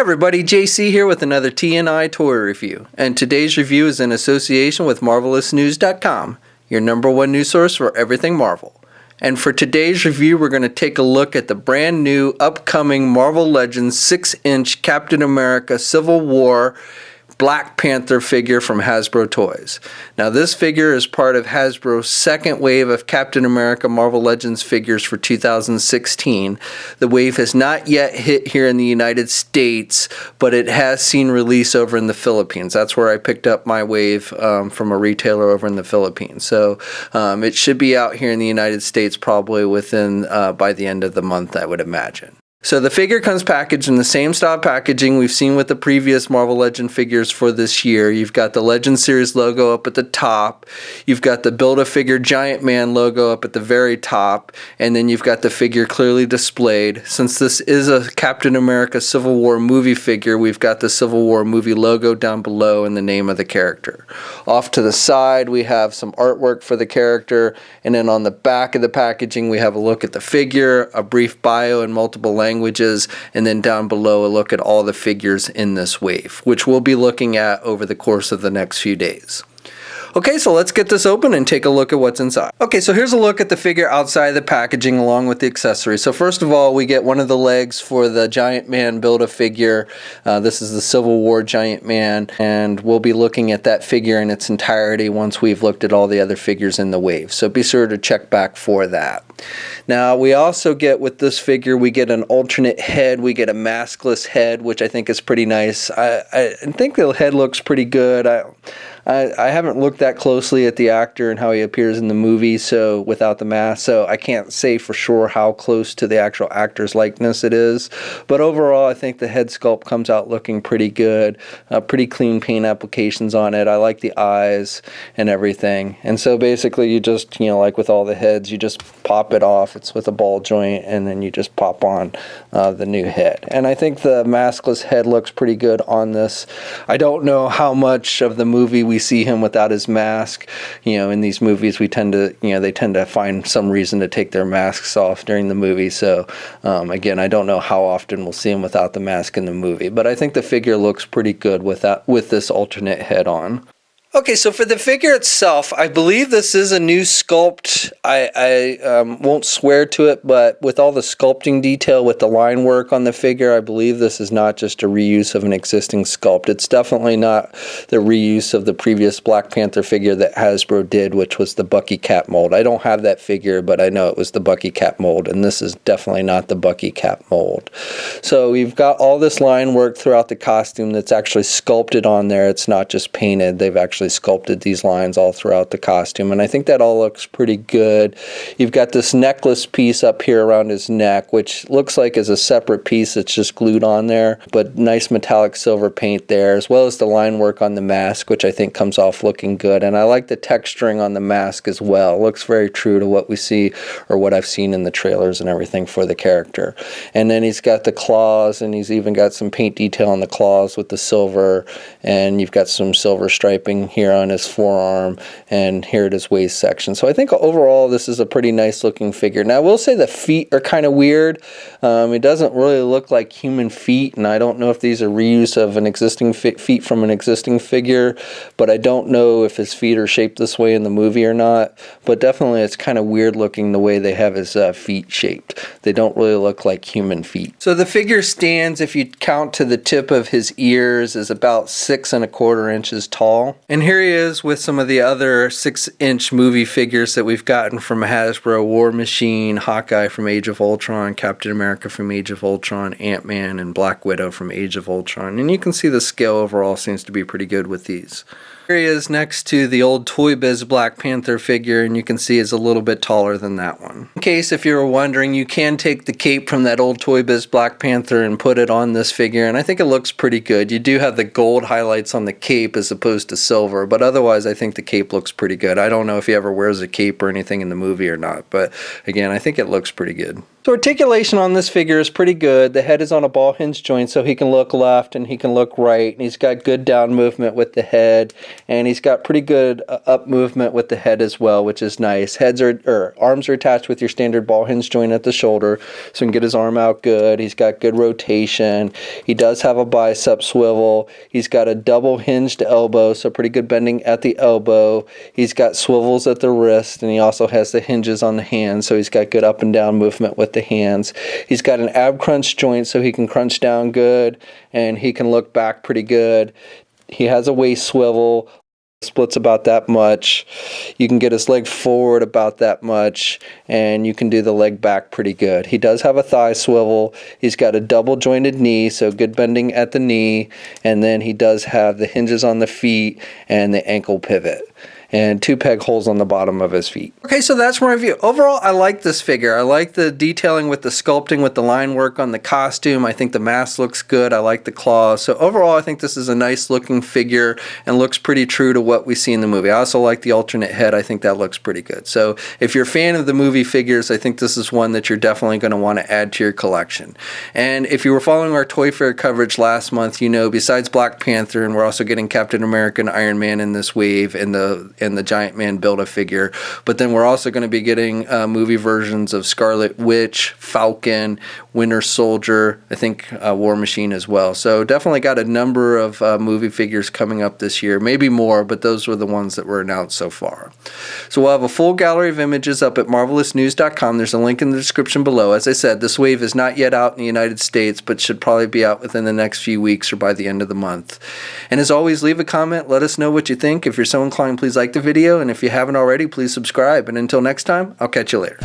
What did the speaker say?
everybody, JC here with another TNI toy review, and today's review is in association with MarvelousNews.com, your #1 news source for everything Marvel. And for today's review, we're going to take a look at the brand new upcoming Marvel Legends 6-inch Captain America Civil War Black Panther figure from Hasbro Toys. Now this figure is part of Hasbro's second wave of Captain America Marvel Legends figures for 2016. The wave has not yet hit here in the United States, but it has seen release over in the Philippines. That's where I picked up my wave from a retailer over in the Philippines. So it should be out here in the United States probably within by the end of the month, I would imagine. So the figure comes packaged in the same style packaging we've seen with the previous Marvel Legend figures for this year. You've got the Legend Series logo up at the top, you've got the Build-A-Figure Giant Man logo up at the very top, and then you've got the figure clearly displayed. Since this is a Captain America Civil War movie figure, we've got the Civil War movie logo down below and the name of the character. Off to the side we have some artwork for the character, and then on the back of the packaging we have a look at the figure, a brief bio in multiple languages, and then down below a look at all the figures in this wave, which we'll be looking at over the course of the next few days. Okay, so let's get this open and take a look at what's inside. Okay, so here's a look at the figure outside the packaging along with the accessories. So first of all, we get one of the legs for the Giant Man Build-A-Figure. This is the Civil War Giant Man, and we'll be looking at that figure in its entirety once we've looked at all the other figures in the wave. So be sure to check back for that. Now, we also get with this figure, we get an alternate head. We get a maskless head, which I think is pretty nice. I think the head looks pretty good. I haven't looked that closely at the actor and how he appears in the movie, so without the mask, so I can't say for sure how close to the actual actor's likeness it is. But overall, I think the head sculpt comes out looking pretty good. Pretty clean paint applications on it. I like the eyes and everything. And so basically, you just, like with all the heads, you just pop it off. It's with a ball joint, and then you just pop on the new head. And I think the maskless head looks pretty good on this. I don't know how much of the movie we see him without his mask. In these movies we tend to, they tend to find some reason to take their masks off during the movie. So again, I don't know how often we'll see him without the mask in the movie, but I think the figure looks pretty good with this alternate head on. Okay, so for the figure itself, I believe this is a new sculpt. I won't swear to it, but with all the sculpting detail with the line work on the figure, I believe this is not just a reuse of an existing sculpt. It's definitely not the reuse of the previous Black Panther figure that Hasbro did, which was the Bucky Cap mold. I don't have that figure, but I know it was the Bucky Cap mold, and this is definitely not the Bucky Cap mold. So we've got all this line work throughout the costume that's actually sculpted on there. It's not just painted. They've actually sculpted these lines all throughout the costume, and I think that all looks pretty good. You've got this necklace piece up here around his neck, which looks like is a separate piece that's just glued on there, but nice metallic silver paint there, as well as the line work on the mask, which I think comes off looking good. And I like the texturing on the mask as well. It looks very true to what we see, or what I've seen in the trailers and everything for the character. And then he's got the claws, and he's even got some paint detail on the claws with the silver, and you've got some silver striping here on his forearm and here at his waist section. So I think overall this is a pretty nice looking figure. Now I will say the feet are kind of weird. It doesn't really look like human feet, and I don't know if these are reuse of an existing feet from an existing figure, but I don't know if his feet are shaped this way in the movie or not. But definitely it's kind of weird looking the way they have his feet shaped. They don't really look like human feet. So the figure stands, if you count to the tip of his ears, is about 6¼ inches tall. And here he is with some of the other 6-inch movie figures that we've gotten from Hasbro: War Machine, Hawkeye from Age of Ultron, Captain America from Age of Ultron, Ant-Man, and Black Widow from Age of Ultron. And you can see the scale overall seems to be pretty good with these. Here he is next to the old Toy Biz Black Panther figure, and you can see is a little bit taller than that one. In case if you were wondering, you can take the cape from that old Toy Biz Black Panther and put it on this figure, and I think it looks pretty good. You do have the gold highlights on the cape as opposed to silver, but otherwise I think the cape looks pretty good. I don't know if he ever wears a cape or anything in the movie or not, but again, I think it looks pretty good. So articulation on this figure is pretty good. The head is on a ball hinge joint, so he can look left and he can look right. And he's got good down movement with the head, and he's got pretty good up movement with the head as well, which is nice. Arms are attached with your standard ball hinge joint at the shoulder, so he can get his arm out good. He's got good rotation. He does have a bicep swivel. He's got a double hinged elbow, so pretty good bending at the elbow. He's got swivels at the wrist, and he also has the hinges on the hands, so he's got good up and down movement with the hands. He's got an ab crunch joint, so he can crunch down good and he can look back pretty good. He has a waist swivel, splits about that much. You can get his leg forward about that much, and you can do the leg back pretty good. He does have a thigh swivel. He's got a double jointed knee, so good bending at the knee, and then he does have the hinges on the feet and the ankle pivot, and 2 peg holes on the bottom of his feet. Okay, so that's my review. Overall, I like this figure. I like the detailing with the sculpting, with the line work on the costume. I think the mask looks good. I like the claws. So overall, I think this is a nice looking figure and looks pretty true to what we see in the movie. I also like the alternate head. I think that looks pretty good. So if you're a fan of the movie figures, I think this is one that you're definitely going to want to add to your collection. And if you were following our Toy Fair coverage last month, you know, besides Black Panther, and we're also getting Captain America and Iron Man in this wave, and the Giant Man Build-A-Figure, but then we're also going to be getting movie versions of Scarlet Witch, Falcon, Winter Soldier, I think War Machine as well. So definitely got a number of movie figures coming up this year, maybe more, but those were the ones that were announced so far. So we'll have a full gallery of images up at marvelousnews.com. There's a link in the description below. As I said, this wave is not yet out in the United States, but should probably be out within the next few weeks or by the end of the month. And as always, leave a comment. Let us know what you think. If you're so inclined, please like the video, and if you haven't already, please subscribe. And until next time, I'll catch you later.